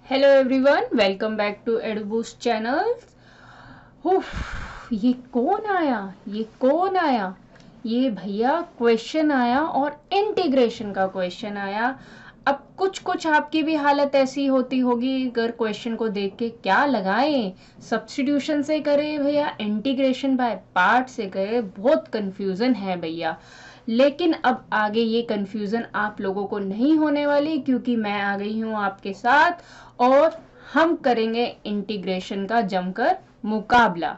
Hello everyone, welcome back to Adboost channel. ये कौन आया? ये भैया क्वेश्चन आया और इंटीग्रेशन का क्वेश्चन आया। अब कुछ कुछ आपकी भी हालत ऐसी होती होगी, अगर क्वेश्चन को देख के क्या लगाएं, सब्स्टिट्यूशन से करें भैया, इंटीग्रेशन बाय पार्ट से करें, बहुत कंफ्यूजन है भैया। लेकिन अब आगे ये कंफ्यूजन आप लोगों को नहीं होने वाली, क्योंकि मैं आ गई हूँ आपके साथ और हम करेंगे इंटीग्रेशन का जमकर मुकाबला।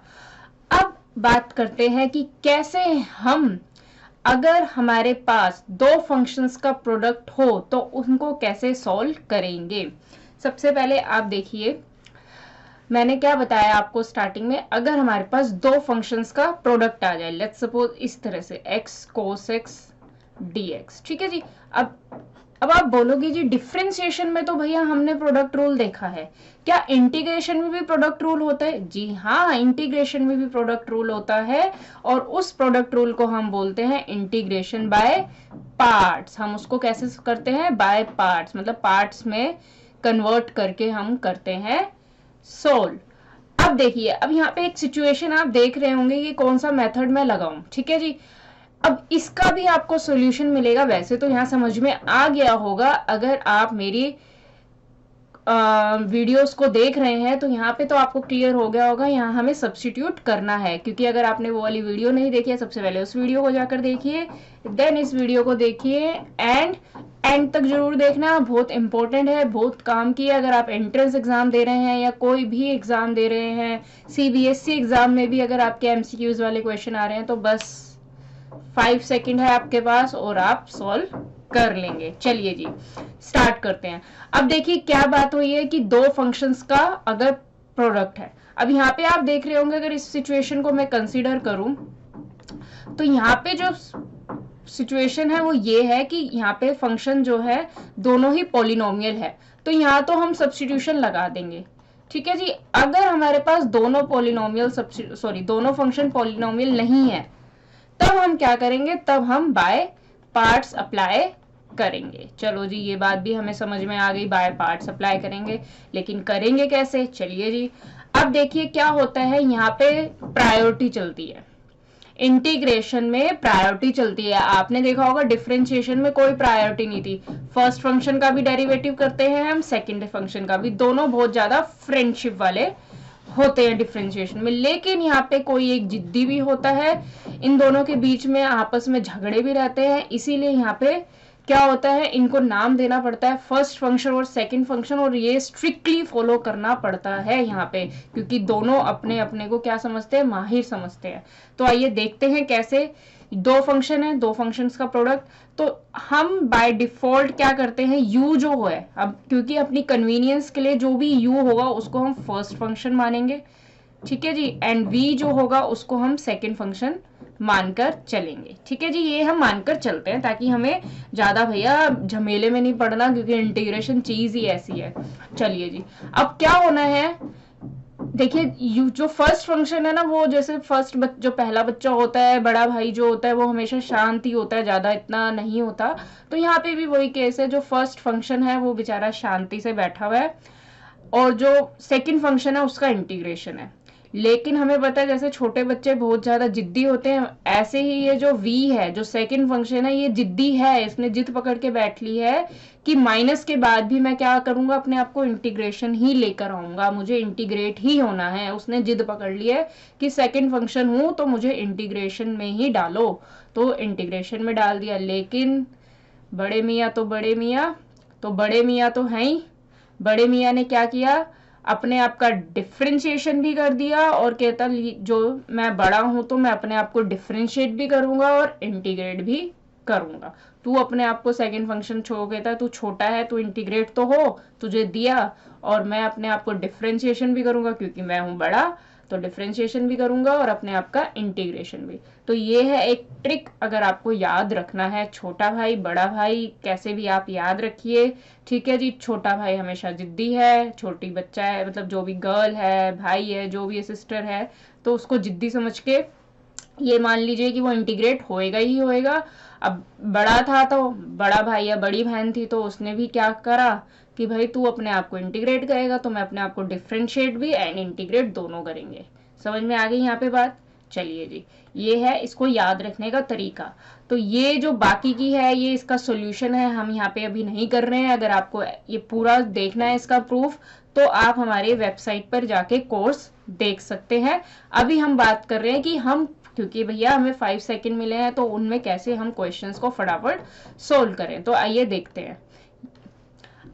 अब बात करते हैं कि कैसे हम, अगर हमारे पास दो फंक्शंस का प्रोडक्ट हो तो उनको कैसे सॉल्व करेंगे। सबसे पहले आप देखिए, मैंने क्या बताया आपको स्टार्टिंग में, अगर हमारे पास दो फंक्शंस का प्रोडक्ट आ जाए, लेट्स सपोज इस तरह से x cos x dx, ठीक है जी। अब आप बोलोगे जी डिफरेंशिएशन में तो भैया हमने प्रोडक्ट रूल देखा है, क्या इंटीग्रेशन में भी प्रोडक्ट रूल होता है? जी हाँ, इंटीग्रेशन में भी प्रोडक्ट रूल होता है और उस प्रोडक्ट रूल को हम बोलते हैं इंटीग्रेशन बाय पार्ट्स। हम उसको कैसे करते हैं? बाय पार्ट्स, मतलब पार्ट्स में कन्वर्ट करके हम करते हैं सोल्व। अब देखिए, अब यहाँ पे एक सिचुएशन आप देख रहे होंगे कि कौन सा मेथड मैं लगाऊं, ठीक है जी। अब इसका भी आपको सॉल्यूशन मिलेगा, वैसे तो यहाँ समझ में आ गया होगा, अगर आप मेरी वीडियोस को देख रहे हैं तो यहाँ पे तो आपको क्लियर हो गया होगा, यहाँ हमें सब्स्टिट्यूट करना है। क्योंकि अगर आपने वो वाली वीडियो नहीं देखी है, सबसे पहले उस वीडियो को जाकर देखिए, देन इस वीडियो को देखिए एंड तक जरूर देखना, बहुत इंपॉर्टेंट है, बहुत काम की है। अगर आप एंट्रेंस एग्जाम दे रहे हैं या कोई भी एग्जाम दे रहे हैं, सीबीएसई एग्जाम में भी अगर आपके एमसीक्यूज वाले क्वेश्चन आ रहे हैं, तो बस 5 सेकंड है आपके पास और आप सॉल्व कर लेंगे। चलिए जी, स्टार्ट करते हैं। अब देखिए क्या बात हुई है कि दो फंक्शंस का अगर प्रोडक्ट है, अब यहाँ पे आप देख रहे होंगे, अगर इस सिचुएशन को मैं कंसीडर करूं तो यहाँ पे जो सिचुएशन है वो ये है कि यहाँ पे फंक्शन जो है दोनों ही पॉलिनोमियल है, तो यहाँ तो हम सब्स्टिट्यूशन लगा देंगे, ठीक है जी। अगर हमारे पास दोनों पॉलिनोमियल दोनों फंक्शन पॉलिनोमियल नहीं है, तब हम क्या करेंगे? तब हम बाय पार्ट्स अप्लाई करेंगे। चलो जी, ये बात भी हमें समझ में आ गई, बाय पार्ट्स अप्लाई करेंगे। लेकिन करेंगे कैसे? चलिए जी, अब देखिए क्या होता है, यहाँ पे प्रायोरिटी चलती है, इंटीग्रेशन में प्रायोरिटी चलती है। आपने देखा होगा डिफरेंशिएशन में कोई प्रायोरिटी नहीं थी, फर्स्ट फंक्शन का भी डेरिवेटिव करते हैं हम, सेकंड फंक्शन का भी, दोनों बहुत ज्यादा फ्रेंडशिप वाले होते हैं डिफरेंशिएशन में। लेकिन यहाँ पे कोई एक जिद्दी भी होता है, इन दोनों के बीच में आपस में झगड़े भी रहते हैं, इसीलिए यहाँ पे क्या होता है, इनको नाम देना पड़ता है फर्स्ट फंक्शन और सेकंड फंक्शन, और ये स्ट्रिक्टली फॉलो करना पड़ता है यहाँ पे, क्योंकि दोनों अपने अपने को क्या समझते हैं? माहिर समझते हैं। तो आइए देखते हैं कैसे। दो फंक्शन है, दो फंक्शंस का प्रोडक्ट, तो हम बाय डिफॉल्ट क्या करते हैं, u जो है, अब क्योंकि अपनी कन्वीनियंस के लिए जो भी u होगा उसको हम फर्स्ट फंक्शन मानेंगे, ठीक है जी, एंड v जो होगा उसको हम सेकंड फंक्शन मानकर चलेंगे, ठीक है जी। ये हम मानकर चलते हैं ताकि हमें ज्यादा भैया झमेले में नहीं पड़ना, क्योंकि इंटीग्रेशन चीज ही ऐसी है। चलिए जी, अब क्या होना है, देखिए जो फर्स्ट फंक्शन है ना, वो जैसे जो पहला बच्चा होता है, बड़ा भाई जो होता है, वो हमेशा शांत ही होता है, ज्यादा इतना नहीं होता। तो यहाँ पे भी वही केस है, जो फर्स्ट फंक्शन है वो बेचारा शांति से बैठा हुआ है, और जो सेकंड फंक्शन है उसका इंटीग्रेशन है। लेकिन हमें पता है जैसे छोटे बच्चे बहुत ज्यादा जिद्दी होते हैं, ऐसे ही ये जो v है, जो सेकंड फंक्शन है, ये जिद्दी है, इसने जिद पकड़ के बैठ ली है कि माइनस के बाद भी मैं क्या करूंगा, अपने आप को इंटीग्रेशन ही लेकर आऊंगा, मुझे इंटीग्रेट ही होना है। उसने जिद पकड़ ली है कि सेकंड फंक्शन हूं तो मुझे इंटीग्रेशन में ही डालो, तो इंटीग्रेशन में डाल दिया। लेकिन बड़े मियाँ तो हैं ही, बड़े मियाँ ने क्या किया, अपने आप का डिफरेंशिएशन भी कर दिया और कहता जो मैं बड़ा हूं तो मैं अपने आप को डिफरेंशिएट भी करूंगा और इंटीग्रेट भी करूंगा। तू अपने आप को सेकंड फंक्शन छोड़ कहता, तू छोटा है, तू इंटीग्रेट तो हो, तुझे दिया, और मैं अपने आप को डिफरेंशिएशन भी करूंगा क्योंकि मैं हूं बड़ा, तो डिफरेंशिएशन भी करूंगा और अपने आप का इंटीग्रेशन भी। तो ये है एक ट्रिक, अगर आपको याद रखना है, छोटा भाई बड़ा भाई कैसे भी आप याद रखिए, ठीक है जी। छोटा भाई हमेशा जिद्दी है, छोटी बच्चा है, मतलब जो भी गर्ल है, भाई है, जो भी सिस्टर है, तो उसको जिद्दी समझ के ये मान लीजिए कि वो इंटीग्रेट होएगा ही होएगा। अब बड़ा था तो बड़ा भाई या बड़ी बहन थी तो उसने भी क्या करा कि भाई तू अपने आप को इंटीग्रेट करेगा तो मैं अपने आप को डिफ्रेंशिएट भी एंड इंटीग्रेट दोनों करेंगे। समझ में आ गई यहाँ पे बात। चलिए जी, ये है इसको याद रखने का तरीका। तो ये जो बाकी की है ये इसका सॉल्यूशन है, हम यहाँ पे अभी नहीं कर रहे हैं। अगर आपको ये पूरा देखना है इसका प्रूफ तो आप हमारे वेबसाइट पर जाके कोर्स देख सकते हैं। अभी हम बात कर रहे हैं कि हम, क्योंकि भैया हमें 5 सेकंड मिले हैं तो उनमें कैसे हम क्वेश्चंस को फटाफट सोल्व करें। तो आइए देखते हैं।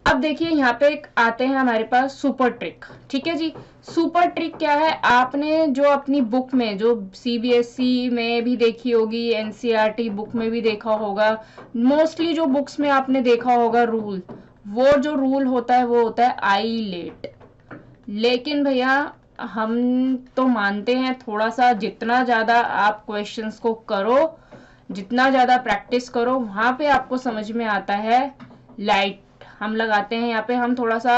अब देखिए यहाँ पे आते हैं हमारे पास सुपर ट्रिक। ठीक है जी, सुपर ट्रिक क्या है, आपने जो अपनी बुक में जो सीबीएसई में भी देखी होगी, एनसीईआरटी बुक में भी देखा होगा, मोस्टली जो बुक्स में आपने देखा होगा रूल, वो जो रूल होता है वो होता है आई लेट। लेकिन भैया हम तो मानते हैं थोड़ा सा जितना ज्यादा आप क्वेश्चंस को करो, जितना ज्यादा प्रैक्टिस करो, वहां पे आपको समझ में आता है लाइट हम लगाते हैं। यहाँ पे हम थोड़ा सा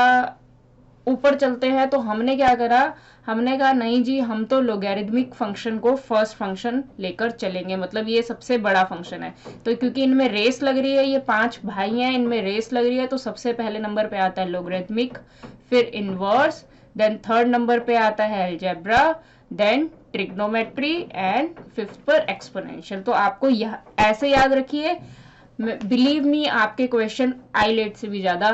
ऊपर चलते हैं। तो हमने क्या करा, हमने कहा नहीं जी हम तो लोगैरिथमिक फंक्शन को फर्स्ट फंक्शन लेकर चलेंगे, मतलब ये सबसे बड़ा फंक्शन है। तो क्योंकि इनमें रेस लग रही है, ये 5 भाई हैं, इनमें रेस लग रही है, तो सबसे पहले नंबर पे आता है लोगैरिथमिक, फिर इनवर्स, देन थर्ड नंबर पे आता है algebra, then trigonometry and fifth पर एक्सपोनेंशियल। तो आपको यह ऐसे याद रखिए, बिलीव मी आपके क्वेश्चन आईलेट से भी ज्यादा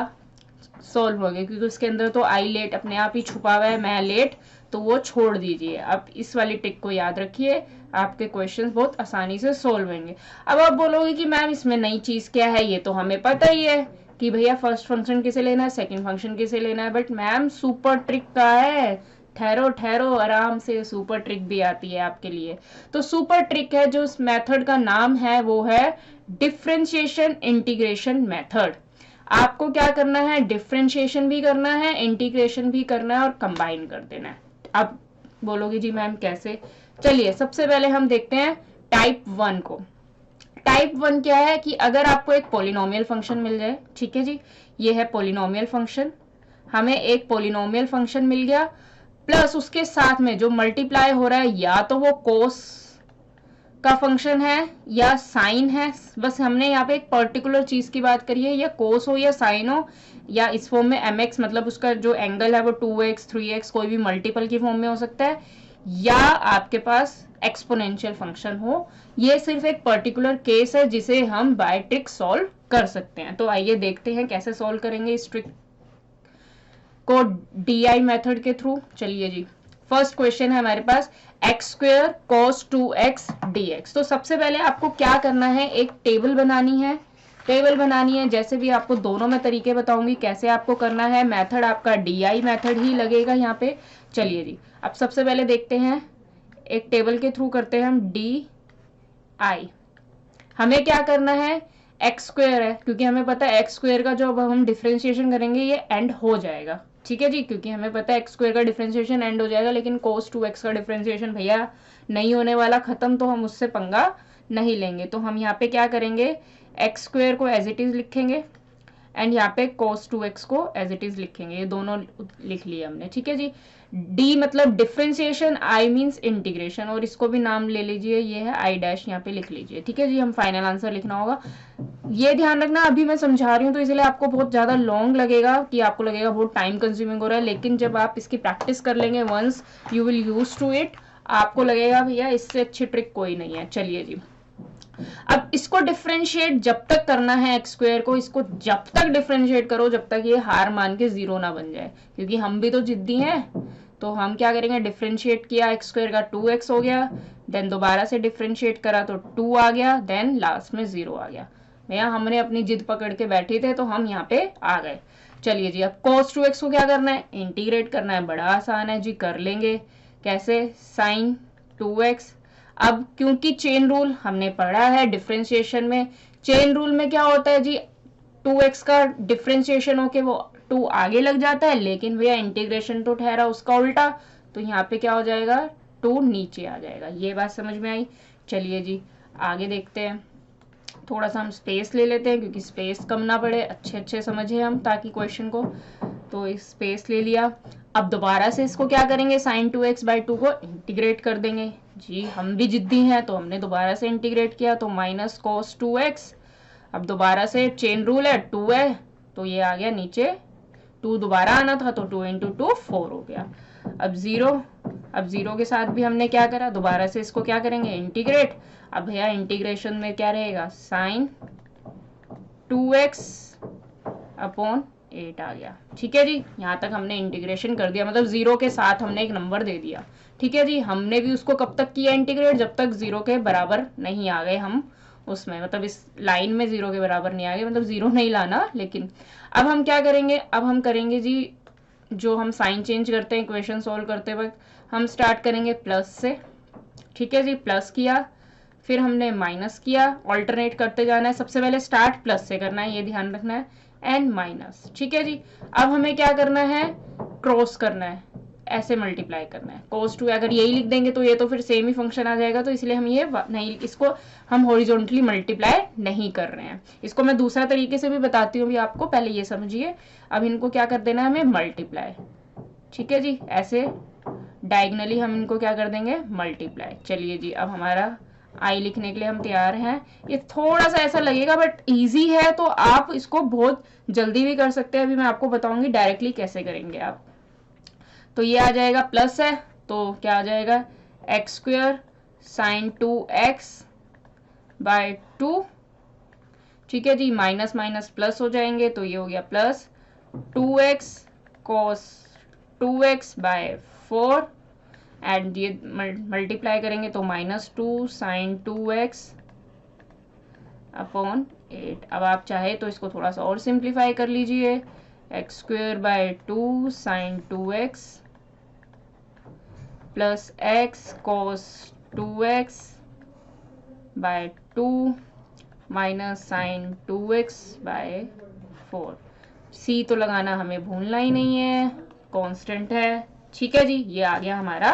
सॉल्व हो गए, क्योंकि उसके अंदर तो आईलेट अपने आप ही छुपा हुआ है, मैं लेट, तो वो छोड़ दीजिए। अब इस वाली ट्रिक को याद रखिए, आपके क्वेश्चंस बहुत आसानी से सॉल्व होंगे। अब आप बोलोगे कि मैम इसमें नई चीज क्या है, ये तो हमें पता ही है कि भैया फर्स्ट फंक्शन किसे लेना है, सेकंड फंक्शन किसे लेना है, बट मैम सुपर ट्रिक का है, ठहरो ठहरो आराम से, सुपर ट्रिक भी आती है आपके लिए। तो सुपर ट्रिक है, जो इस मेथड का नाम है वो है डिफरेंशिएशन इंटीग्रेशन मेथड। आपको क्या करना है, डिफरेंशिएशन भी करना है, इंटीग्रेशन भी करना है और कंबाइन कर देना है। अब बोलोगे जी मैम कैसे, चलिए सबसे पहले हम देखते हैं टाइप 1 को। टाइप 1 क्या है कि अगर आपको एक पॉलिनोमियल फंक्शन मिल जाए, ठीक है जी, ये है पॉलिनोमियल फंक्शन, हमें एक पॉलिनोमियल फंक्शन मिल गया, प्लस उसके साथ में जो मल्टीप्लाई हो रहा है या तो वो कोस का फंक्शन है या साइन है। बस हमने यहाँ पे एक पर्टिकुलर चीज की बात करी है, या कोस हो या साइन हो, या इस फॉर्म में mx मतलब उसका जो एंगल है वो 2x 3x कोई भी मल्टीपल की फॉर्म में हो सकता है, या आपके पास एक्सपोनेंशियल फंक्शन हो। ये सिर्फ एक पर्टिकुलर केस है जिसे हम बाय ट्रिक सॉल्व कर सकते हैं। तो आइए देखते हैं कैसे सॉल्व करेंगे इस ट्रिक को DI मेथड के थ्रू। चलिए जी, फर्स्ट क्वेश्चन है हमारे पास x square cos 2x dx। तो सबसे पहले आपको क्या करना है, एक टेबल बनानी है, टेबल बनानी है। जैसे भी आपको दोनों में तरीके बताऊंगी कैसे आपको करना है, मेथड आपका DI मेथड ही लगेगा यहाँ पे। चलिए जी, अब सबसे पहले देखते हैं, एक टेबल के थ्रू करते हैं हम DI। हमें क्या करना है, एक्स स्क्वेयर है, क्योंकि हमें पता है एक्स स्क्वेयर का जो अब हम डिफरेंशिएशन करेंगे ये एंड हो जाएगा, ठीक है जी, क्योंकि हमें पता है एक्स स्क्वेयर का डिफरेंशिएशन एंड हो जाएगा, लेकिन cos 2x का डिफरेंशिएशन भैया नहीं होने वाला खत्म, तो हम उससे पंगा नहीं लेंगे। तो हम यहाँ पे क्या करेंगे, एक्स स्क्वेयर को एज इट इज लिखेंगे एंड यहाँ पे cos 2x को एज इट इज लिखेंगे, ये दोनों लिख लिए हमने, ठीक है जी। D मतलब डिफरेंशिएशन, I मीन्स इंटीग्रेशन, और इसको भी नाम ले लीजिए, ये है I डैश, यहाँ पे लिख लीजिए, ठीक है जी। हम फाइनल आंसर लिखना होगा, ये ध्यान रखना, अभी मैं समझा रही हूँ तो इसलिए आपको बहुत ज्यादा लॉन्ग लगेगा, कि आपको लगेगा बहुत टाइम कंज्यूमिंग हो रहा है, लेकिन जब आप इसकी प्रैक्टिस कर लेंगे, once you will use to it, आपको लगेगा भैया इससे अच्छी ट्रिक कोई नहीं है। चलिए जी, अब इसको डिफरेंशिएट जब तक करना है एक्स स्क्वायर को, इसको जब तक डिफरेंशिएट करो जब तक ये हार मान के 0 ना बन जाए, क्योंकि हम भी तो जिद्दी हैं। तो हम क्या करेंगे, डिफरेंशिएट किया एक्स स्क्वायर का 2x हो गया, देन दोबारा से डिफरेंशिएट करा तो 2 आ गया, देन लास्ट में 0 आ गया। भैया हमने अपनी जिद पकड़ के बैठे थे तो हम यहाँ पे आ गए। चलिए जी, अब cos 2x को क्या करना है, इंटीग्रेट करना है, बड़ा आसान है जी, कर लेंगे। कैसे, साइन 2x। अब क्योंकि चेन रूल हमने पढ़ा है डिफरेंशिएशन में, चेन रूल में क्या होता है जी, 2x का डिफरेंशिएशन होके वो 2 आगे लग जाता है, लेकिन भैया इंटीग्रेशन तो ठहरा उसका उल्टा, तो यहाँ पे क्या हो जाएगा, 2 नीचे आ जाएगा। ये बात समझ में आई। चलिए जी, आगे देखते हैं, थोड़ा सा हम स्पेस ले लेते हैं, क्योंकि स्पेस कम ना पड़े, अच्छे अच्छे समझे हम ताकि क्वेश्चन को। तो स्पेस ले लिया, अब दोबारा से इसको क्या करेंगे, साइन 2x/2 को इंटीग्रेट कर देंगे, जी हम भी जिद्दी हैं तो हमने दोबारा से इंटीग्रेट किया, तो माइनस cos 2x। अब दोबारा से चेन रूल है, 2 है तो ये आ गया नीचे, 2 दोबारा आना था तो 2 इंटू 2 4 हो गया। अब 0, अब 0 के साथ भी हमने क्या करा, दोबारा से इसको क्या करेंगे, इंटीग्रेट। अब भैया इंटीग्रेशन में क्या रहेगा, साइन 2x अपॉन 8 आ गया। ठीक है जी, यहाँ तक हमने इंटीग्रेशन कर दिया, मतलब 0 के साथ हमने एक नंबर दे दिया। ठीक है जी, हमने भी उसको कब तक किया इंटीग्रेट, जब तक 0 के बराबर नहीं आ गए हम उसमें, मतलब इस लाइन में 0 के बराबर नहीं आ गए, मतलब 0 नहीं लाना। लेकिन अब हम क्या करेंगे, अब हम करेंगे जी, जो हम साइन चेंज करते हैं इक्वेशन सोल्व करते वक्त, हम स्टार्ट करेंगे प्लस से। ठीक है जी, प्लस किया, फिर हमने माइनस किया, ऑल्टरनेट करते जाना है, सबसे पहले स्टार्ट प्लस से करना है, ये ध्यान रखना है, एंड माइनस। ठीक है जी, अब हमें क्या करना है, क्रॉस करना है, ऐसे मल्टीप्लाई करना है cos 2। अगर यही लिख देंगे तो ये तो फिर सेम ही फंक्शन आ जाएगा, तो इसलिए हम ये नहीं, इसको हम हॉरिजॉन्टली मल्टीप्लाई नहीं कर रहे हैं। इसको मैं दूसरा तरीके से भी बताती हूँ भी आपको, पहले ये समझिए। अब इनको क्या कर देना है हमें, मल्टीप्लाई। ठीक है जी, ऐसे डायगनली हम इनको क्या कर देंगे, मल्टीप्लाई। चलिए जी, अब हमारा आई लिखने के लिए हम तैयार हैं। ये थोड़ा सा ऐसा लगेगा बट इजी है, तो आप इसको बहुत जल्दी भी कर सकते हैं। अभी मैं आपको बताऊंगी डायरेक्टली कैसे करेंगे आप। तो ये आ जाएगा प्लस है, तो क्या आ जाएगा, x square sine 2x by 2। ठीक है जी, माइनस माइनस प्लस हो जाएंगे, तो ये हो गया plus 2x cos 2x by 4, and ये मल्टीप्लाई करेंगे तो माइनस 2 साइन 2x अपॉन 8। अब आप चाहे तो इसको थोड़ा सा और सिंप्लीफाई कर लीजिए, x square by 2 sine 2x plus x cos 2x by 2 minus sine 2x by 4। C तो लगाना हमें भूलना ही नहीं है, कांस्टेंट है। ठीक है जी, ये आ गया हमारा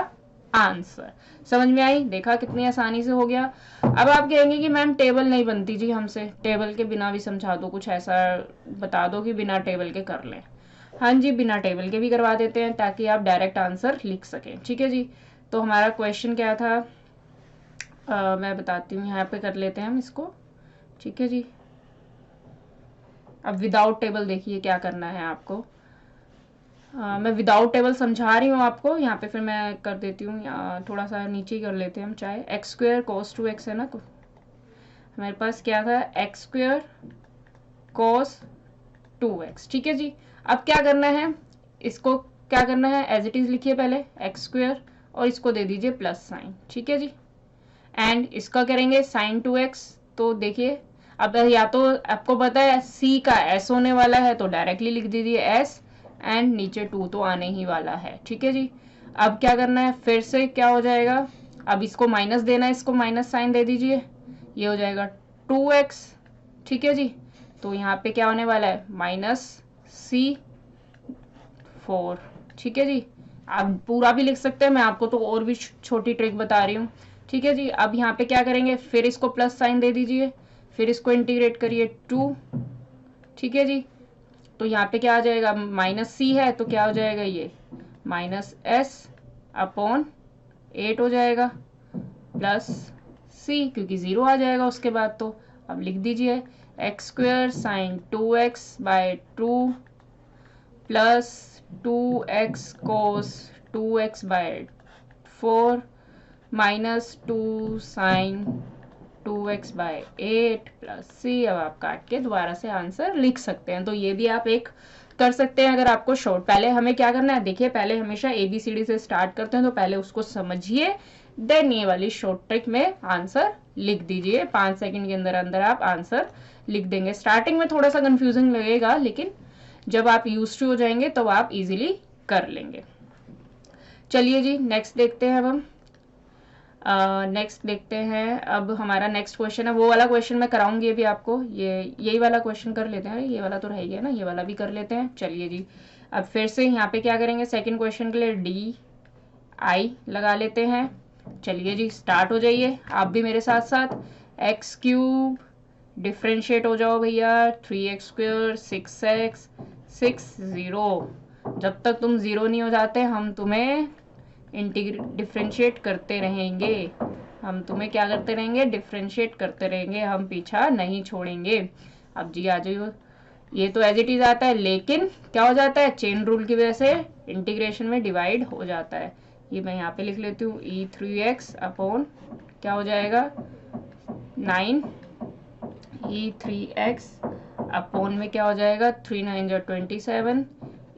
आंसर। समझ में आई, देखा कितनी आसानी से हो गया। अब आप कहेंगे कि मैम टेबल नहीं बनती जी हमसे, टेबल के बिना भी समझा दो, कुछ ऐसा बता दो कि बिना टेबल के कर लें। हाँ जी, बिना टेबल के भी करवा देते हैं ताकि आप डायरेक्ट आंसर लिख सकें। ठीक है जी, तो हमारा क्वेश्चन क्या था, मैं बताती हूँ, यहाँ पे कर लेते हैं हम इसको। ठीक है जी, अब विदाउट टेबल देखिए क्या करना है आपको। मैं विदाउट टेबल समझा रही हूँ आपको, यहाँ पे फिर मैं कर देती हूँ, थोड़ा सा नीचे ही कर लेते हैं हम, चाहे एक्स स्क्वायर cos 2x है ना, तो हमारे पास क्या था, एक्स स्क्वायर cos 2x। ठीक है जी, अब क्या करना है, इसको क्या करना है, एज इट इज लिखिए पहले एक्स स्क्वायर और इसको दे दीजिए प्लस साइन। ठीक है जी, एंड इसका करेंगे साइन 2x। तो देखिए, अब या तो आपको पता है c का s होने वाला है तो डायरेक्टली लिख दीजिए s, एंड नीचे 2 तो आने ही वाला है। ठीक है जी, अब क्या करना है, फिर से क्या हो जाएगा, अब इसको माइनस देना है, इसको माइनस साइन दे दीजिए, ये हो जाएगा 2x। ठीक है जी, तो यहाँ पे क्या होने वाला है, माइनस c 4। ठीक है जी, आप पूरा भी लिख सकते हैं, मैं आपको तो और भी छोटी ट्रिक बता रही हूँ। ठीक है जी, अब यहाँ पे क्या करेंगे, फिर इसको प्लस साइन दे दीजिए, फिर इसको इंटीग्रेट करिए 2। ठीक है जी, तो यहाँ पे क्या आ जाएगा, माइनस c है तो क्या हो जाएगा, ये माइनस s अपॉन 8 हो जाएगा, प्लस c क्योंकि 0 आ जाएगा उसके बाद। तो अब लिख दीजिए x square sine 2x by 2 plus 2x cos 2x by 4 minus 2 sine 2x by 8 plus c। अब आप काट के दोबारा से आंसर लिख सकते हैं। तो ये भी आप एक कर सकते हैं अगर आपको शॉर्ट। पहले हमें क्या करना है, देखिए पहले हमेशा ABCD से स्टार्ट करते हैं, तो पहले उसको समझिए, देन ये वाली शॉर्ट ट्रिक में आंसर लिख दीजिए। 5 सेकंड के अंदर अंदर आप आंसर लिख देंगे। स्टार्टिंग में थोड़ा सा कंफ्यूजिंग लगेगा, लेकिन जब आप यूज टू हो जाएंगे तो आप इजीली कर लेंगे। चलिए जी, नेक्स्ट देखते हैं। अब हम नेक्स्ट देखते हैं। अब हमारा नेक्स्ट क्वेश्चन है, वो वाला क्वेश्चन मैं कराऊंगी अभी आपको, यही वाला क्वेश्चन कर लेते हैं। ये वाला तो रह गया ना, ये वाला भी कर लेते हैं। चलिए जी, अब फिर से यहाँ पे क्या करेंगे, सेकंड क्वेश्चन के लिए DI लगा लेते हैं। चलिए जी, स्टार्ट हो जाइए आप भी मेरे साथ साथ। एक्स क्यूब डिफ्रेंशिएट हो जाओ भैया, 3x स्क्वायर 6x 6 0। जब तक तुम 0 नहीं हो जाते हम तुम्हें डिफ्रेंशिएट करते रहेंगे, हम तुम्हें क्या करते रहेंगे, डिफ्रेंशिएट करते रहेंगे, हम पीछा नहीं छोड़ेंगे। अब जी आ जाइए, ये तो एज इट इज आता है, लेकिन क्या हो जाता है, चेन रूल की वजह से इंटीग्रेशन में डिवाइड हो जाता है। ये मैं यहाँ पे लिख लेती हूँ, e3x अपॉन क्या हो जाएगा 9, e3x अपॉन में क्या हो जाएगा 3 9 जो 27,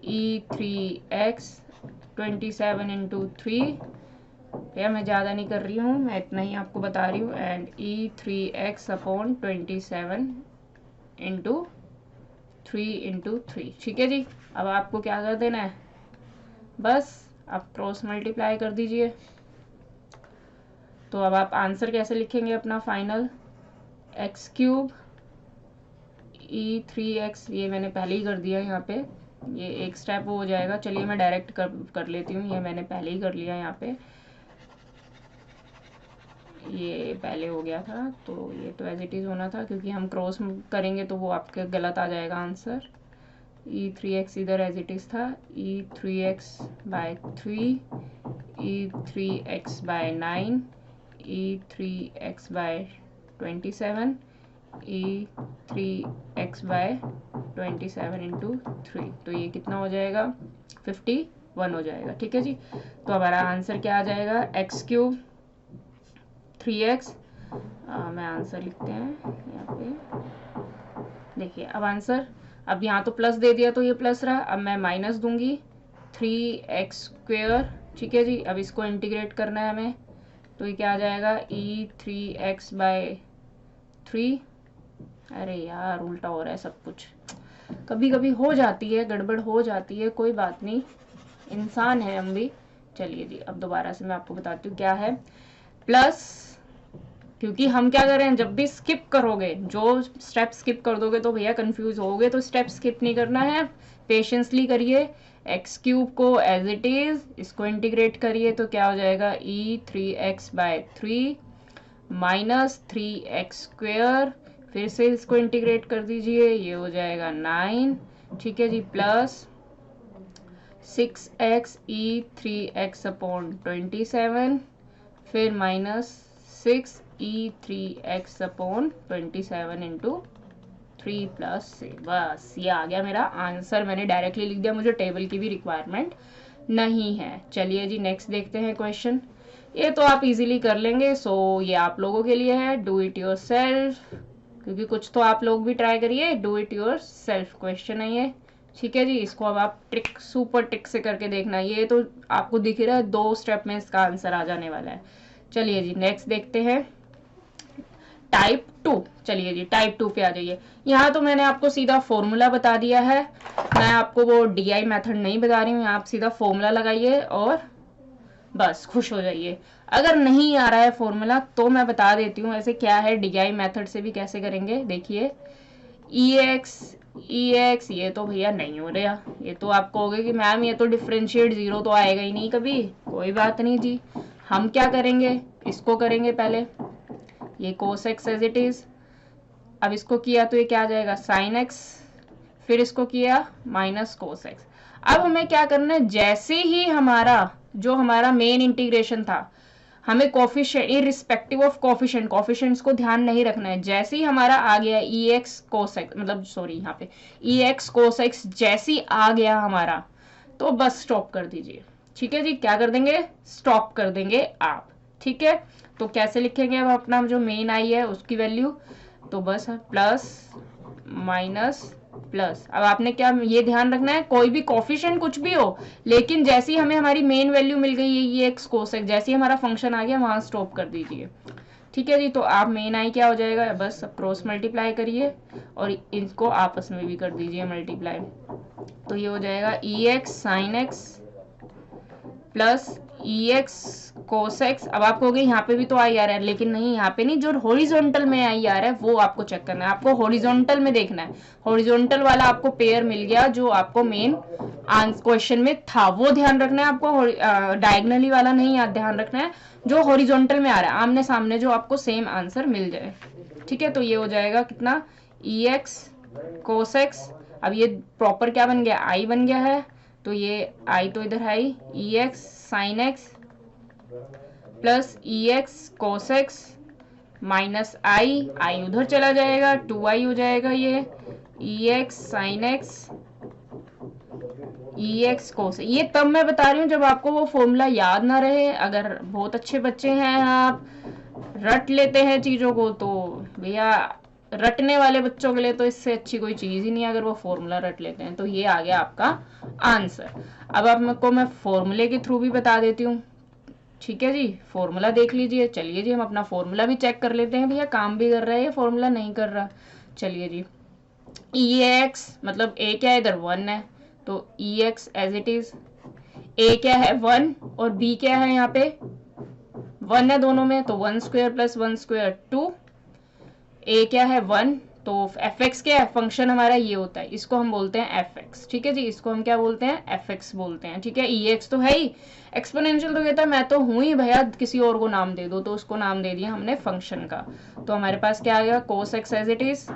e3x 27 इंटू 3, या मैं ज़्यादा नहीं कर रही हूँ, मैं इतना ही आपको बता रही हूँ, and e3x upon 27 into 3 into 3। ठीक है जी, अब आपको क्या कर देना है, बस आप क्रॉस मल्टीप्लाई कर दीजिए। तो अब आप आंसर कैसे लिखेंगे अपना फाइनल, एक्स क्यूब e3x, ये मैंने पहले ही कर दिया यहाँ पे, ये एक स्टेप हो जाएगा। चलिए मैं डायरेक्ट कर लेती हूँ, ये मैंने पहले ही कर लिया यहाँ पे, ये पहले हो गया था, तो ये तो एज इट इज़ होना था, क्योंकि हम क्रॉस करेंगे तो वो आपके गलत आ जाएगा आंसर। e3x इधर एज इट इज़ था, e3x by 3, e3x by 9, e3x by 27, e3x by 27 into 3, तो ये कितना हो जाएगा 51 हो जाएगा। ठीक है जी, तो हमारा आंसर क्या आ जाएगा, एक्स क्यूब 3x, मैं आंसर लिखते हैं यहाँ पे, देखिए अब आंसर, अब यहाँ तो प्लस दे दिया तो ये प्लस रहा, अब मैं माइनस दूंगी 3x²। ठीक है जी, अब इसको इंटीग्रेट करना है हमें, तो ये क्या आ जाएगा e3x बाय 3, अरे यार उल्टा हो रहा है सब कुछ, कभी कभी हो जाती है, गड़बड़ हो जाती है, कोई बात नहीं, इंसान है हम भी। चलिए जी, अब दोबारा से मैं आपको बताती हूँ क्या है, प्लस, क्योंकि हम क्या कर रहे हैं, जब भी स्किप करोगे, जो स्टेप स्किप कर दोगे तो भैया कंफ्यूज होगे, तो स्टेप स्किप नहीं करना है, पेशेंसली करिए। एक्स क्यूब को एज इट इज, इसको इंटीग्रेट करिए तो क्या हो जाएगा e3x बाय 3 माइनस 3x², फिर से इसको इंटीग्रेट कर दीजिए, ये हो जाएगा 9। ठीक है जी, प्लस 6x e3x अपॉन 27, फिर minus 6 e3x upon 27 into 3 plus से, बस ये आ गया मेरा आंसर, मैंने डायरेक्टली लिख दिया, मुझे टेबल की भी रिक्वायरमेंट नहीं है। चलिए जी नेक्स्ट देखते हैं क्वेश्चन, ये तो आप इजीली कर लेंगे, सो ये आप लोगों के लिए है, डू इट योर सेल्फ, क्योंकि कुछ तो आप लोग भी ट्राई करिए, do it your self question है ये। ठीक है जी, इसको अब आप ट्रिक, सुपर ट्रिक से करके देखना, ये तो आपको दिख रहा है 2 स्टेप में इसका आंसर आ जाने वाला है। चलिए जी नेक्स्ट देखते हैं, टाइप 2। चलिए जी टाइप 2 पे आ जाइए, यहाँ तो मैंने आपको सीधा फॉर्मूला बता दिया है, मैं आपको वो DI मेथड नहीं बता रही हूँ, आप सीधा फॉर्मूला लगाइए और बस खुश हो जाइए। अगर नहीं आ रहा है फॉर्मूला तो मैं बता देती हूँ ऐसे क्या है, DI मेथड से भी कैसे करेंगे, देखिए EX ये तो भैया नहीं हो रहा, ये तो आप कहोगे कि मैम ये तो डिफरेंशिएट 0 तो आएगा ही नहीं कभी, कोई बात नहीं जी, हम क्या करेंगे, इसको करेंगे पहले, ये cos x as it is, अब इसको किया तो ये क्या आ जाएगा sin x, फिर इसको किया माइनस cos x। अब हमें क्या करना है, जैसे ही हमारा जो हमारा मेन इंटीग्रेशन था, हमें coefficient irrespective of coefficient, coefficients को ध्यान नहीं रखना है, जैसे ही हमारा आ गया ex cos x, मतलब सॉरी यहाँ पे ex cos x जैसे ही आ गया हमारा, तो बस स्टॉप कर दीजिए। ठीक है जी, क्या कर देंगे, स्टॉप कर देंगे आप। ठीक है, तो कैसे लिखेंगे अब अपना जो मेन आई है उसकी वैल्यू, तो बस प्लस माइनस प्लस, अब आपने क्या ये ध्यान रखना है, कोई भी कोफिशिएंट कुछ भी हो, लेकिन जैसे ही हमें हमारी मेन वैल्यू मिल गई है ये एक्स कोस एक्स, जैसे ही हमारा फंक्शन आ गया वहां स्टॉप कर दीजिए। ठीक है जी, तो आप मेन आई क्या हो जाएगा, बस सब क्रॉस मल्टीप्लाई करिए और इनको आपस में भी कर दीजिए मल्टीप्लाई, तो ये हो जाएगा ई एक्स साइन एक्स प्लस ई एक्स कोस एक्स। अब आप कहोगे यहाँ पे भी तो आई आ रहा है, लेकिन नहीं, यहाँ पे नहीं, जो हॉरिजॉन्टल में आई आ रहा है वो आपको चेक करना है, आपको हॉरिजॉन्टल में देखना है, हॉरिजॉन्टल वाला आपको पेयर मिल गया जो आपको मेन क्वेश्चन में था, वो ध्यान रखना है आपको, डायगनली वाला नहीं ध्यान रखना है, जो हॉरिजॉन्टल में आ रहा है, आमने सामने जो आपको सेम आंसर मिल जाए। ठीक है, तो ये हो जाएगा कितना, ई एक्स कोस एक्स, अब ये प्रॉपर क्या बन गया, आई बन गया है, तो ये आई तो इधर आई, ई एक्स साइन एक्स प्लस ई एक्स कोस एक्स माइनस आई, आई उधर चला जाएगा, 2i हो जाएगा ये, ई एक्स साइन एक्स ई एक्स कोस। ये तब मैं बता रही हूँ जब आपको वो फॉर्मूला याद ना रहे। अगर बहुत अच्छे बच्चे हैं, आप रट लेते हैं चीज़ों को, तो भैया रटने वाले बच्चों के लिए तो इससे अच्छी कोई चीज़ ही नहीं है अगर वो फॉर्मूला रट लेते हैं। तो ये आ गया आपका आंसर। अब आपको मैं फॉर्मूले के थ्रू भी बता देती हूँ, ठीक है जी। फॉर्मूला देख लीजिए। चलिए जी, हम अपना फॉर्मूला भी चेक कर लेते हैं। भैया काम भी कर रहा है, ये फॉर्मूला नहीं कर रहा। चलिए जी, ई एक्स मतलब ए क्या है, इधर 1 है, तो ई एक्स एज इट इज। ए क्या है 1 और बी क्या है, यहाँ पे 1 है दोनों में, तो 1 स्क्वायर प्लस 1 स्क्वायर 2। ए क्या है 1, तो एफ एक्स क्या है, फंक्शन हमारा ये होता है, इसको हम बोलते हैं एफ एक्स, ठीक है जी। इसको हम क्या बोलते हैं, एफ एक्स बोलते हैं, ठीक है। ई एक्स तो है ही, एक्सपोनेंशियल तो कहता है मैं तो हूं ही भैया, किसी और को नाम दे दो, तो उसको नाम दे दिया हमने फंक्शन का। तो हमारे पास क्या आ गया, cos x as it is.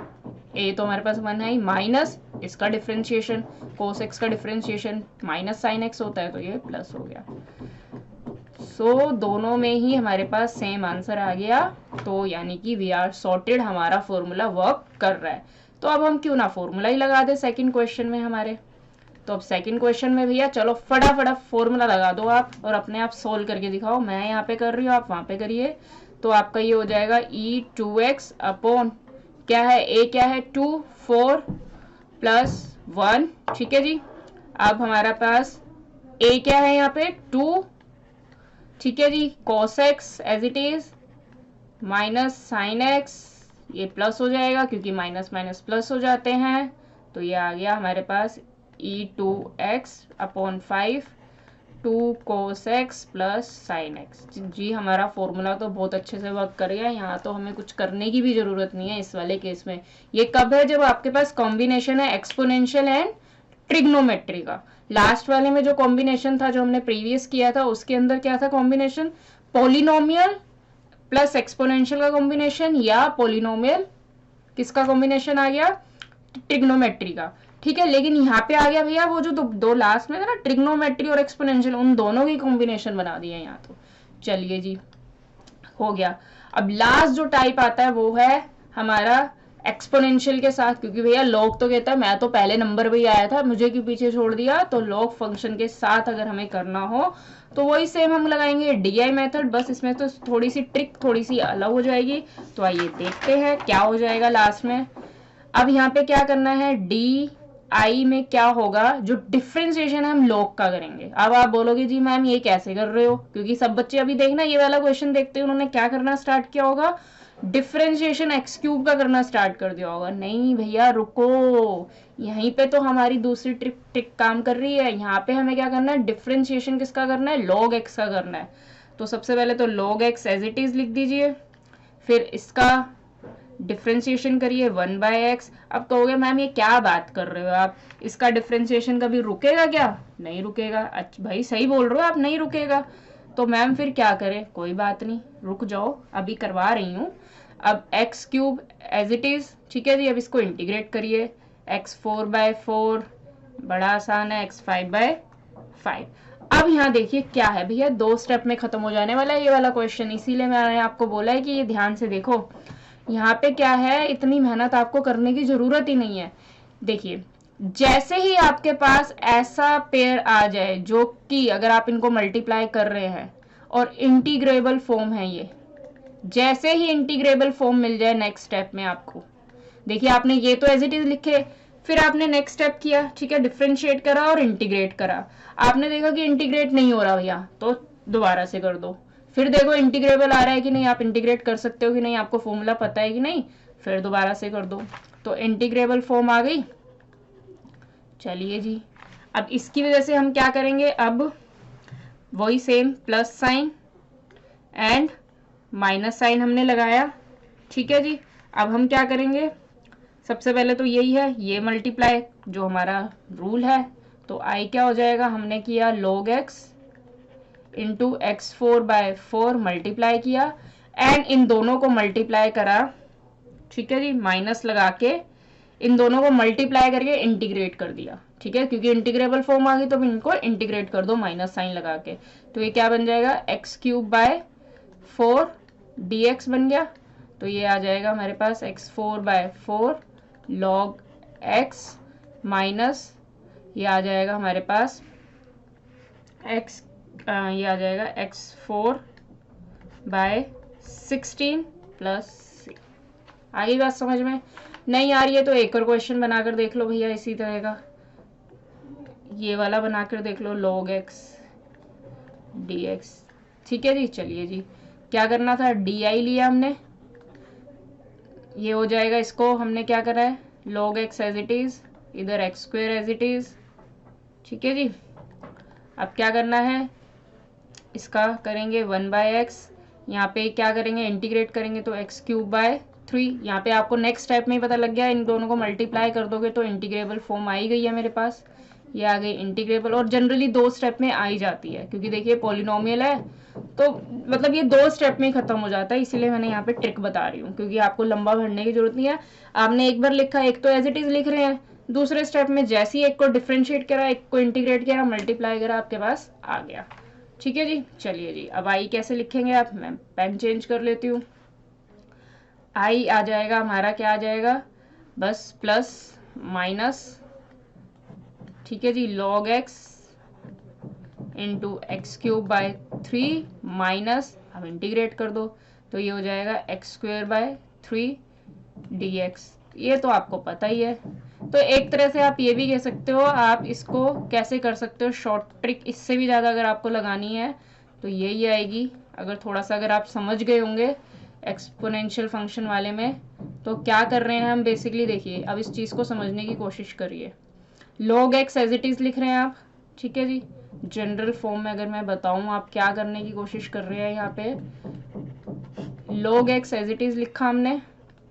ए तो हमारे पास 1 है ही, माइनस इसका डिफ्रेंशिएशन, कोस एक्स का डिफ्रेंशिएशन माइनस साइन एक्स होता है, तो ये प्लस हो गया। सो दोनों में ही हमारे पास सेम आंसर आ गया, तो यानी कि वी आर सॉर्टेड, हमारा फॉर्मूला वर्क कर रहा है। तो अब हम क्यों ना फॉर्मूला ही लगा दे सेकंड क्वेश्चन में हमारे। तो अब सेकंड क्वेश्चन में भैया चलो फटाफट फॉर्मूला लगा दो आप, और अपने आप सोल्व करके दिखाओ। मैं यहाँ पे कर रही हूँ, आप वहां पे करिए। तो आपका ये हो जाएगा ई 2x अपॉन क्या है, ए क्या है 2 4 प्लस 1, ठीक है जी। अब हमारा पास ए क्या है यहाँ पे 2, ठीक है जी, cos x as it is minus sine x, ये प्लस हो जाएगा क्योंकि माइनस माइनस प्लस हो जाते हैं। तो ये आ गया हमारे पास e2x upon 5 2 cos x plus sine x. जी हमारा फॉर्मूला तो बहुत अच्छे से वर्क कर गया, यहाँ तो हमें कुछ करने की भी जरूरत नहीं है इस वाले केस में। ये कब है, जब आपके पास कॉम्बिनेशन है एक्सपोनेंशियल एंड ट्रिग्नोमेट्री का। लास्ट वाले में जो कॉम्बिनेशन था, जो हमने प्रीवियस किया था, उसके अंदर क्या था कॉम्बिनेशन, पॉलिनोमियल प्लस एक्सपोनेंशियल का कॉम्बिनेशन, या पॉलिनोमियल किसका कॉम्बिनेशन आ गया, ट्रिग्नोमेट्री का, ठीक है। लेकिन यहाँ पे आ गया भैया वो जो दो लास्ट में था ना, ट्रिग्नोमेट्री और एक्सपोनेंशियल, उन दोनों की कॉम्बिनेशन बना दिया यहाँ। तो चलिए जी, हो गया। अब लास्ट जो टाइप आता है वो है हमारा एक्सपोनेंशियल के साथ, क्योंकि भैया लॉग तो कहता है मैं तो पहले नंबर पे ही आया था, मुझे क्यों पीछे छोड़ दिया। तो लॉग फंक्शन के साथ अगर हमें करना हो तो वही सेम हम लगाएंगे डीआई मेथड, बस इसमें तो थोड़ी सी ट्रिक थोड़ी सी अलग हो जाएगी। तो आइए देखते हैं क्या हो जाएगा लास्ट में। अब यहाँ पे क्या करना है, डी आई में क्या होगा, जो डिफ्रेंसिएशन है हम लॉग का करेंगे। अब आप बोलोगे जी मैम ये कैसे कर रहे हो, क्योंकि सब बच्चे अभी देखना ये वाला क्वेश्चन देखते हैं, उन्होंने क्या करना स्टार्ट किया होगा, डिफ्रेंशिएशन एक्स क्यूब का करना स्टार्ट कर दिया होगा। नहीं भैया रुको, यहीं पे तो हमारी दूसरी ट्रिक काम कर रही है। यहाँ पे हमें क्या करना है, डिफ्रेंशिएशन किसका करना है, लॉग एक्स का करना है। तो सबसे पहले तो log x as it is लिख दीजिए, फिर इसका डिफ्रेंशिएशन करिए 1/x। अब कहोगे मैम ये क्या बात कर रहे हो आप, इसका डिफ्रेंशिएशन कभी रुकेगा क्या, नहीं रुकेगा। अच्छा भाई सही बोल रहे हो आप, नहीं रुकेगा। तो मैम फिर क्या करें, कोई बात नहीं रुक जाओ, अभी करवा रही हूँ। अब x cube as it is, ठीक है जी। अब इसको इंटीग्रेट करिए, x 4/4 बड़ा आसान है, x 5/5। अब यहाँ देखिए क्या है भैया, 2 स्टेप में खत्म हो जाने वाला है ये वाला क्वेश्चन, इसीलिए मैंने आपको बोला है कि ये ध्यान से देखो। यहाँ पे क्या है, इतनी मेहनत आपको करने की जरूरत ही नहीं है। देखिए जैसे ही आपके पास ऐसा पेयर आ जाए जो कि अगर आप इनको मल्टीप्लाई कर रहे हैं और इंटीग्रेबल फॉर्म है ये, जैसे ही इंटीग्रेबल फॉर्म मिल जाए नेक्स्ट स्टेप में आपको, देखिए आपने ये तो एज इट इज लिखे, फिर आपने नेक्स्ट स्टेप किया, ठीक है, डिफ्रेंशिएट करा और इंटीग्रेट करा। आपने देखा कि इंटीग्रेट नहीं हो रहा भैया, तो दोबारा से कर दो। फिर देखो इंटीग्रेबल आ रहा है कि नहीं, आप इंटीग्रेट कर सकते हो कि नहीं, आपको फॉर्मूला पता है कि नहीं, फिर दोबारा से कर दो। तो इंटीग्रेबल फॉर्म आ गई। चलिए जी, अब इसकी वजह से हम क्या करेंगे, अब वही same plus sine and minus sine हमने लगाया, ठीक है जी। अब हम क्या करेंगे, सबसे पहले तो यही है, ये मल्टीप्लाई जो हमारा रूल है। तो आई क्या हो जाएगा, हमने किया log x into x 4/4 multiply किया, एंड इन दोनों को मल्टीप्लाई करा, ठीक है जी, माइनस लगा के इन दोनों को मल्टीप्लाई करके इंटीग्रेट कर दिया, ठीक है, क्योंकि इंटीग्रेबल फॉर्म आ गई तो इनको इंटीग्रेट कर दो माइनस साइन लगा के। तो ये क्या बन जाएगा, एक्स क्यूब बाय 4 dx बन गया। तो ये आ जाएगा हमारे पास x4 by 4 log x minus ये आ जाएगा हमारे पास ये आ जाएगा x4 बाय 16 प्लस। आ गई बात समझ में? नहीं आ रही है तो एक और क्वेश्चन बनाकर देख लो भैया, इसी तरह का ये वाला बनाकर देख लो, log x dx। ठीक है जी, चलिए जी, क्या करना था, डी आई लिया हमने, ये हो जाएगा, इसको हमने क्या करा है, log x as it is, इधर x square as it is. ठीक है जी, अब क्या करना है, इसका करेंगे 1/x, यहाँ पे क्या करेंगे, इंटीग्रेट करेंगे तो एक्स क्यूब बाय 3। यहाँ पे आपको नेक्स्ट स्टेप में ही पता लग गया, इन दोनों को मल्टीप्लाई कर दोगे तो इंटीग्रेबल फॉर्म आ ही गई है मेरे पास, ये आ गई इंटीग्रेबल। और जनरली 2 स्टेप में आ ही जाती है, क्योंकि देखिए पॉलिनोमियल है तो मतलब ये 2 स्टेप में ही खत्म हो जाता है, इसीलिए मैंने यहाँ पे ट्रिक बता रही हूँ, क्योंकि आपको लंबा भरने की जरूरत नहीं है। आपने एक बार लिखा, एक तो एज इट इज लिख रहे हैं, दूसरे स्टेप में जैसे ही एक को डिफ्रेंशिएट करा, एक को इंटीग्रेट करा, मल्टीप्लाई करा, आपके पास आ गया। ठीक है जी, चलिए जी, अब आई कैसे लिखेंगे आप, मैं पेन चेंज कर लेती हूँ। आई आ जाएगा हमारा, क्या आ जाएगा, बस प्लस माइनस, ठीक है जी, log x into x cube by 3 minus, अब इंटीग्रेट कर दो तो ये हो जाएगा एक्स स्क्वेयर बाय 3 dx। ये तो आपको पता ही है। तो एक तरह से आप ये भी कह सकते हो, आप इसको कैसे कर सकते हो, शॉर्ट ट्रिक इससे भी ज़्यादा अगर आपको लगानी है तो यही आएगी। अगर थोड़ा सा अगर आप समझ गए होंगे एक्सपोनेंशियल फंक्शन वाले में, तो क्या कर रहे हैं हम बेसिकली, देखिए अब इस चीज़ को समझने की कोशिश करिए। log x as it is लिख रहे हैं आप, ठीक है जी, जनरल फॉर्म में अगर मैं बताऊं आप क्या करने की कोशिश कर रहे हैं, यहाँ पे log x as it is लिखा हमने,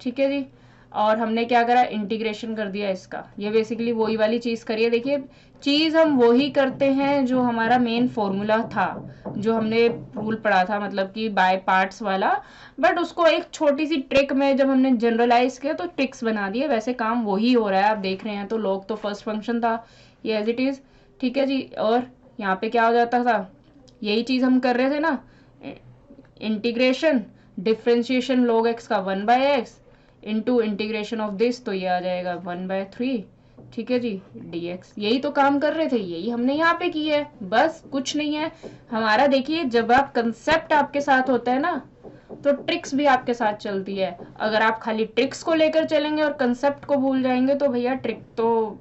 ठीक है जी, और हमने क्या करा, इंटीग्रेशन कर दिया इसका। ये बेसिकली वही वाली चीज़ करिए, देखिए चीज़ हम वही करते हैं जो हमारा मेन फॉर्मूला था, जो हमने रूल पढ़ा था, मतलब कि बाय पार्ट्स वाला, बट उसको एक छोटी सी ट्रिक में जब हमने जनरलाइज किया तो ट्रिक्स बना दिए। वैसे काम वही हो रहा है, आप देख रहे हैं। तो log तो फर्स्ट फंक्शन था, ये एज इट इज़, ठीक है जी। और यहाँ पे क्या हो जाता था, यही चीज़ हम कर रहे थे ना, इंटीग्रेशन डिफ्रेंशिएशन log x का 1/x into integration of this, तो ये आ जाएगा 1/3, ठीक है जी, dx। यही तो काम कर रहे थे, यही हमने यहाँ पे की है, बस कुछ नहीं है हमारा। देखिए जब आप कंसेप्ट आपके साथ होता है ना, तो ट्रिक्स भी आपके साथ चलती है। अगर आप खाली ट्रिक्स को लेकर चलेंगे और कंसेप्ट को भूल जाएंगे तो भैया ट्रिक तो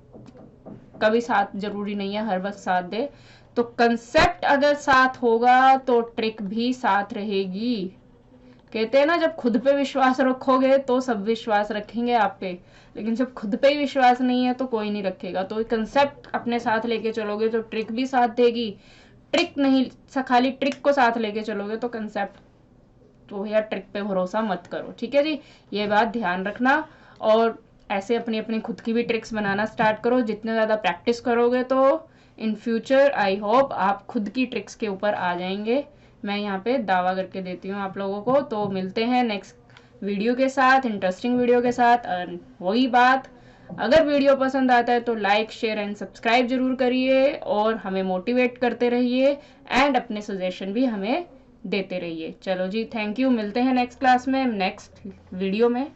कभी साथ जरूरी नहीं है हर वक्त साथ दे। तो कंसेप्ट अगर साथ होगा तो ट्रिक भी साथ रहेगी। कहते हैं ना, जब खुद पे विश्वास रखोगे तो सब विश्वास रखेंगे आप पे, लेकिन जब खुद पे ही विश्वास नहीं है तो कोई नहीं रखेगा। तो कंसेप्ट अपने साथ लेके चलोगे तो ट्रिक भी साथ देगी, ट्रिक नहीं, खाली ट्रिक को साथ लेके चलोगे तो कंसेप्ट, तो भैया ट्रिक पे भरोसा मत करो, ठीक है जी, ये बात ध्यान रखना। और ऐसे अपनी अपनी खुद की भी ट्रिक्स बनाना स्टार्ट करो। जितने ज़्यादा प्रैक्टिस करोगे तो इन फ्यूचर आई होप आप खुद की ट्रिक्स के ऊपर आ जाएंगे। मैं यहाँ पे दावा करके देती हूँ आप लोगों को। तो मिलते हैं नेक्स्ट वीडियो के साथ, इंटरेस्टिंग वीडियो के साथ। वही बात, अगर वीडियो पसंद आता है तो लाइक शेयर एंड सब्सक्राइब जरूर करिए और हमें मोटिवेट करते रहिए एंड अपने सजेशन भी हमें देते रहिए। चलो जी, थैंक यू, मिलते हैं नेक्स्ट क्लास में, नेक्स्ट वीडियो में।